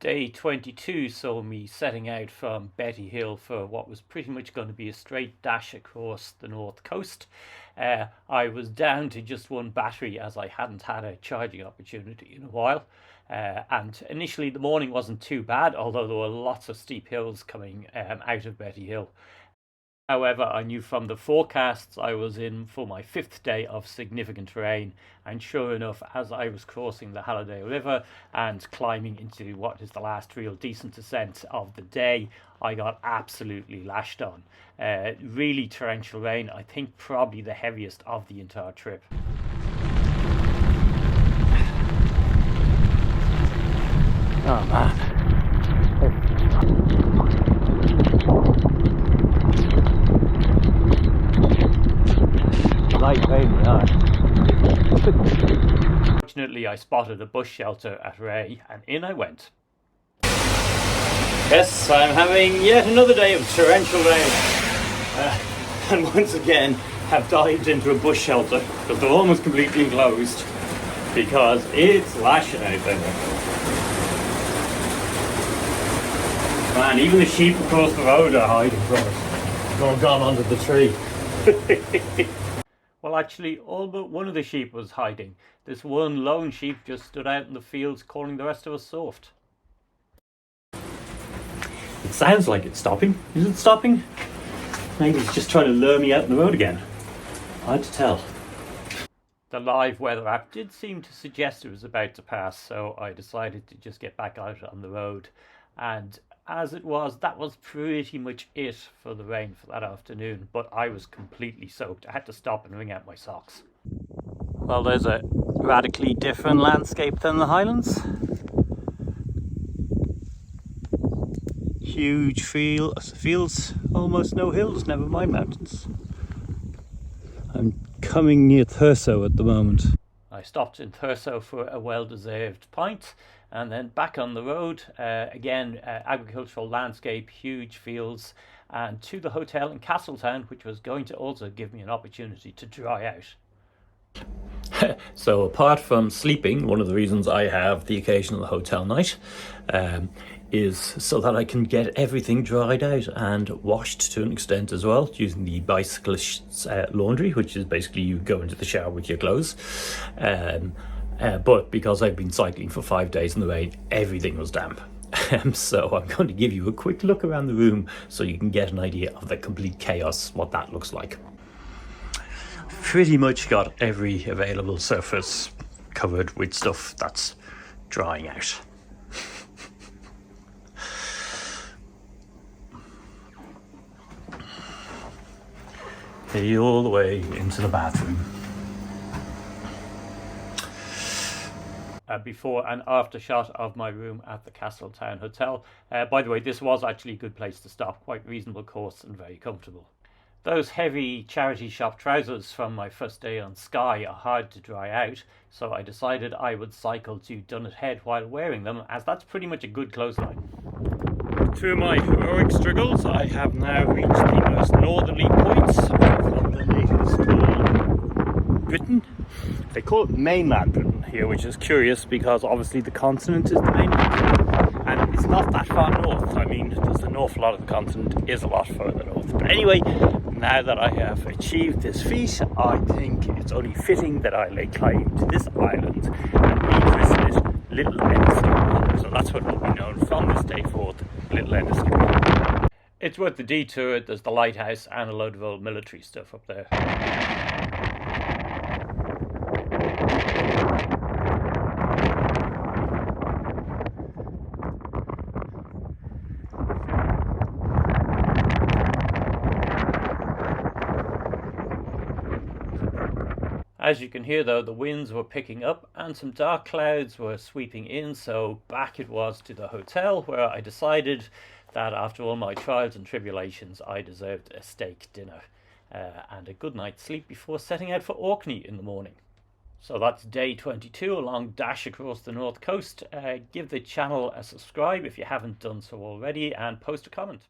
Day 22 saw me setting out from Betty Hill for what was pretty much going to be a straight dash across the north coast. I was down to just one battery as I hadn't had a charging opportunity in a while. And initially the morning wasn't too bad, although there were lots of steep hills coming out of Betty Hill. However, I knew from the forecasts I was in for my fifth day of significant rain, and sure enough, as I was crossing the Halliday River and climbing into what is the last real decent descent of the day, I got absolutely lashed on. Really torrential rain, I think probably the heaviest of the entire trip. Oh man. Fortunately, I spotted a bush shelter at Ray, and in I went. Yes, I'm having yet another day of torrential rain, and once again have dived into a bush shelter because they're almost completely enclosed because it's lashing out there. Man, even the sheep across the road are hiding from it. They're all gone under the tree. Well, actually, all but one of the sheep was hiding. This one lone sheep just stood out in the fields, calling the rest of us soft. It sounds like it's stopping. Is it stopping? Maybe it's just trying to lure me out in the road again. Hard to tell. The live weather app did seem to suggest it was about to pass, so I decided to just get back out on the road. And as it was, that was pretty much it for the rain for that afternoon, but I was completely soaked. I had to stop and wring out my socks. Well, there's a radically different landscape than the Highlands. Huge fields, almost no hills, never mind mountains. I'm coming near Thurso at the moment. I stopped in Thurso for a well-deserved pint, and then back on the road, again, agricultural landscape, huge fields, and to the hotel in Castletown, which was going to also give me an opportunity to dry out. So apart from sleeping, one of the reasons I have the occasional hotel night is so that I can get everything dried out and washed to an extent as well, using the bicyclist's laundry, which is basically you go into the shower with your clothes. But because I've been cycling for 5 days in the rain, everything was damp. So I'm going to give you a quick look around the room so you can get an idea of the complete chaos, what that looks like. Pretty much got every available surface covered with stuff that's drying out. All the way into the bathroom. Before and after shot of my room at the Castletown Hotel. By the way, this was actually a good place to stop, quite reasonable cost and very comfortable. Those heavy charity shop trousers from my first day on Skye are hard to dry out, so I decided I would cycle to Dunnet Head while wearing them, as that's pretty much a good clothesline. Through my heroic struggles, I have now reached the most northerly points of what the natives call Britain. They call it mainland Britain here, which is curious because obviously the continent is the mainland, and it's not that far north. I mean, there's an awful lot of the continent is a lot further north. But anyway, now that I have achieved this feat, I think it's only fitting that I lay claim to this island and rechristen it Little Enniskin. So that's what will be known from this day forth, Little Enniskin. It's worth the detour. There's the lighthouse and a load of old military stuff up there. As you can hear though, the winds were picking up and some dark clouds were sweeping in, so back it was to the hotel, where I decided that after all my trials and tribulations I deserved a steak dinner and a good night's sleep before setting out for Orkney in the morning. So that's day 22, a long dash across the north coast. Give the channel a subscribe if you haven't done so already, and post a comment.